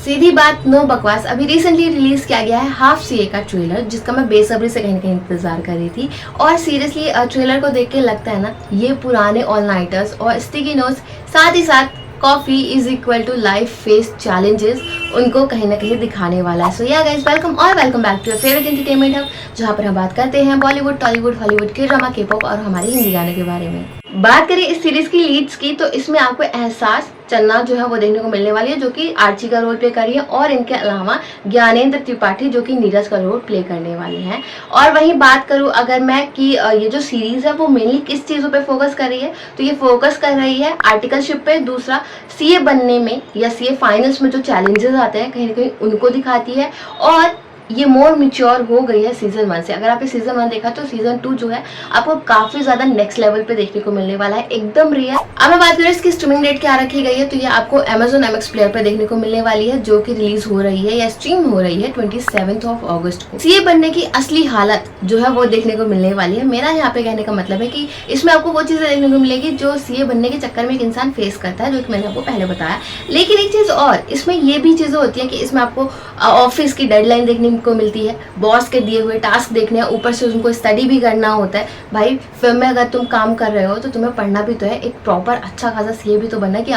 सीधी बात नो बकवास। अभी रिसेंटली रिलीज किया गया है हाफ सीए का ट्रेलर, जिसका मैं बेसब्री से कहीं ना कहीं इंतजार कर रही थी। और सीरियसली ट्रेलर को देख के लगता है ना, ये पुराने ऑल नाइटर्स और स्टिकी नोट्स साथ ही साथ coffee is equal to life face challenges उनको कहीं ना कहीं दिखाने वाला है। सो या गाइस, वेलकम और welcome back to your favourite entertainment hub, जहाँ पर हम बात करते हैं बॉलीवुड, टॉलीवुड, हॉलीवुड के ड्रामा, के पॉप और हमारे हिंदी गाने के बारे में। बात करें इस सीरीज की लीड्स की, तो इसमें आपको एहसास चन्ना जो है वो देखने को मिलने वाली है, जो कि आर्ची का रोल प्ले कर रही है, और इनके अलावा ज्ञानेंद्र त्रिपाठी जो कि नीरज का रोल प्ले करने वाले हैं। और वहीं बात करूं अगर मैं कि ये जो सीरीज है वो मेनली किस चीज़ों पे फोकस कर रही है, तो ये फोकस कर रही है आर्टिकलशिप पे, दूसरा सीए बनने में या सीए फाइनल्स में जो चैलेंजेस आते हैं कहीं ना कहीं उनको दिखाती है। और ये मोर मिच्योर हो गई है सीजन 1 से। अगर आपने सीजन 1 देखा तो सीजन 2 जो है आपको काफी ज्यादा नेक्स्ट लेवल पे देखने को मिलने वाला है, एकदम रियल। अब मैं बात करें इसकी स्ट्रीमिंग डेट क्या रखी गई है, तो ये आपको Amazon MX प्लेयर पे देखने को मिलने वाली है, जो कि रिलीज हो रही है या स्ट्रीम हो रही है 27 अगस्त को। सीए बनने की असली हालत जो है वो देखने को मिलने वाली है। मेरा यहाँ पे कहने का मतलब है कि इसमें आपको वो चीजें देखने को मिलेगी जो सीए बनने के चक्कर में एक इंसान फेस करता है, जो कि मैंने आपको पहले बताया। लेकिन एक चीज और, इसमें ये भी चीजें होती है कि इसमें आपको ऑफिस की डेडलाइन देखने को मिलती है, बॉस के दिए हुए टास्क देखने हैं, ऊपर से उनको स्टडी भी करना होता है। भाई फिल्म में अगर तुम काम कर रहे हो तो तुम्हें पढ़ना भी तो है, एक प्रॉपर अच्छा खासा सीए भी तो बनना है कि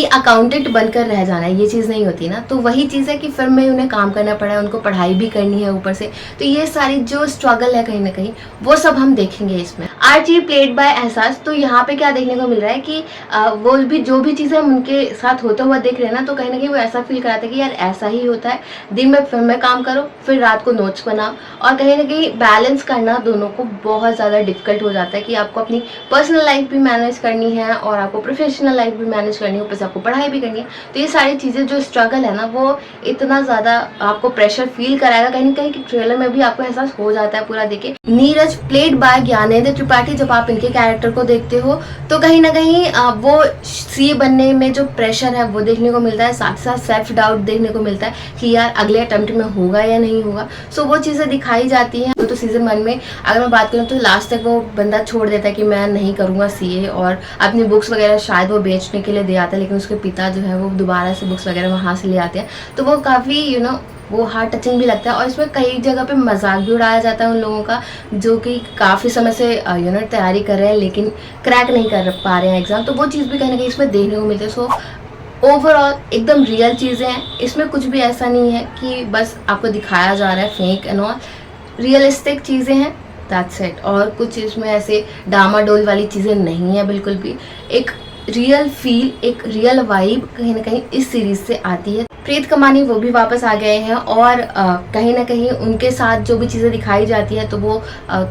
अकाउंटेंट बनकर रह जाना है, ये चीज़ नहीं होती ना। तो वही चीज़ है कि फिल्म में उन्हें काम करना पड़ा है, उनको पढ़ाई भी करनी है ऊपर से। तो ये सारी जो स्ट्रगल है कहीं ना कहीं वो सब हम देखेंगे इसमें। आर्ची प्लेड बाय एहसास, तो यहाँ पे क्या देखने को मिल रहा है कि वो भी जो भी चीज़ें हम उनके साथ होता हुआ देख रहे हैं ना, तो कहीं ना कहीं वो ऐसा फील कराते हैं कि यार ऐसा ही होता है, दिन में फिल्म में काम करो, फिर रात को नोट्स बनाओ। और कहीं ना कहीं बैलेंस करना दोनों को बहुत ज़्यादा डिफिकल्ट हो जाता है कि आपको अपनी पर्सनल लाइफ भी मैनेज करनी है और आपको प्रोफेशनल लाइफ भी मैनेज करनी है, आपको पढ़ाई भी करनी है। तो ये सारी चीज़ें जो स्ट्रगल है ना, वो इतना ज़्यादा आपको प्रेशर फील कराएगा कहीं ना कहीं कि ट्रेलर में भी आपको एहसास हो जाता है पूरा देखे। नीरज प्लेड बाय ज्ञानेंद्र त्रिपाठी, जब आप इनके कैरेक्टर को देखते हो तो कहीं ना कहीं वो सीए बनने में जो प्रेशर है वो देखने को मिलता है, साथ साथ सेल्फ डाउट देखने को मिलता है कि यार अगले अटेम्प्ट में होगा या नहीं होगा। सो वो चीज़ें दिखाई जाती हैं। तो सीजन 1 में अगर मैं बात करूँ तो लास्ट तक वो बंदा छोड़ देता है कि मैं नहीं करूँगा सीए, और अपनी बुक्स वगैरह शायद वो बेचने के लिए दे आता है, लेकिन उसके पिता जो है वो दोबारा से बुक्स वगैरह वहाँ से ले आते हैं। तो वो काफ़ी वो हार्ट टचिंग भी लगता है। और इसमें कई जगह पे मजाक भी उड़ाया जाता है उन लोगों का जो कि काफ़ी समय से तैयारी कर रहे हैं लेकिन क्रैक नहीं कर पा रहे हैं एग्ज़ाम। तो वो चीज़ भी कहीं ना कहीं इसमें देखने को मिलती है। सो ओवरऑल एकदम रियल चीज़ें हैं, इसमें कुछ भी ऐसा नहीं है कि बस आपको दिखाया जा रहा है फेक एंड ऑल, रियलिस्टिक चीज़ें हैं, दैट्स इट। और कुछ इसमें ऐसे डामाडोल वाली चीज़ें नहीं है बिल्कुल भी। एक रियल फील, एक रियल वाइब कहीं ना कहीं इस सीरीज से आती है। प्रीत कमानी वो भी वापस आ गए हैं, और कहीं ना कहीं उनके साथ जो भी चीज़ें दिखाई जाती है तो वो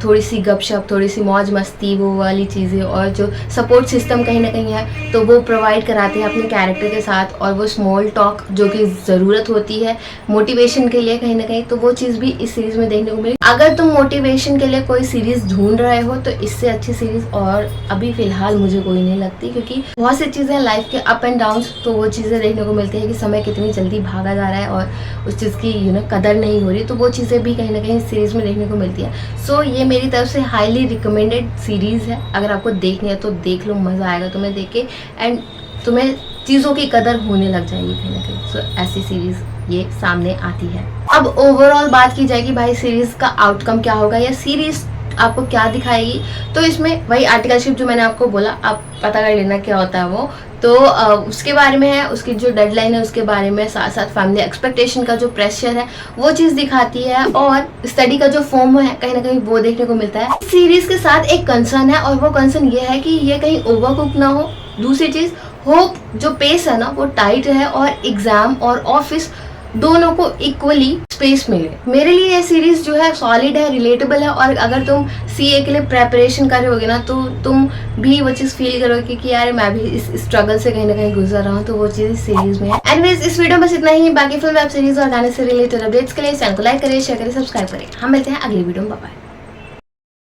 थोड़ी सी गपशप, थोड़ी सी मौज मस्ती, वो वाली चीज़ें, और जो सपोर्ट सिस्टम कहीं ना कहीं है तो वो प्रोवाइड कराते हैं अपने कैरेक्टर के साथ। और वो स्मॉल टॉक जो कि ज़रूरत होती है मोटिवेशन के लिए कहीं ना कहीं, तो वो चीज़ भी इस सीरीज़ में देखने को मिली। अगर तुम मोटिवेशन के लिए कोई सीरीज़ ढूंढ रहे हो तो इससे अच्छी सीरीज़ और अभी फ़िलहाल मुझे कोई नहीं लगती, क्योंकि बहुत सी चीज़ें लाइफ के अप एंड डाउन्स, तो वो चीज़ें देखने को मिलती है कि समय कितनी जल्दी भागा जा रहा है और उस चीज़ की कदर नहीं हो रही। तो वो चीज़ें भी कहीं ना कहीं सीरीज़ में देखने को मिलती है। सो ये मेरी तरफ से हाईली रिकमेंडेड सीरीज़ है। अगर आपको देखनी है तो देख लो, मज़ा आएगा तुम्हें देख के, एंड तुम्हें चीज़ों की कदर होने लग जाएगी कहीं ना कहीं। सो ऐसी सीरीज़ ये सामने आती है। अब ओवरऑल बात की जाएगी भाई सीरीज़ का आउटकम क्या होगा या सीरीज़ आपको क्या दिखाएगी, तो इसमें वही आर्टिकलशिप जो मैंने आपको बोला, आप पता कर लेना क्या होता है वो। तो उसके बारे में है, उसकी जो डेडलाइन है उसके बारे में, साथ साथ फैमिली एक्सपेक्टेशन का जो प्रेशर है वो चीज़ दिखाती है, और स्टडी का जो फॉर्म है कहीं ना कहीं वो देखने को मिलता है। सीरीज के साथ एक कंसर्न है, और वो कंसर्न ये है कि ये कहीं ओवरकुक ना हो। दूसरी चीज़, होप जो पेस है ना वो टाइट है, और एग्जाम और ऑफिस दोनों को इक्वली स्पेस मिले। मेरे लिए ये सीरीज जो है सॉलिड है, रिलेटेबल है, और अगर तुम सीए के लिए प्रेपरेशन कर रहे होगे ना तो तुम भी वो चीज़ फील करोगे कि यार मैं भी इस स्ट्रगल से कहीं ना कहीं गुजर रहा हूँ, तो वो चीज़ इस सीरीज में है। एनीवेज, इस वीडियो में बस इतना ही। बाकी फिल्म, वेब सीरीज और गाने से रिलेटेड अपडेट्स के लिए चैनल को लाइक करें, शेयर करें, सब्सक्राइब करें। हम मिलते हैं अगली वीडियो में, बाय बाय।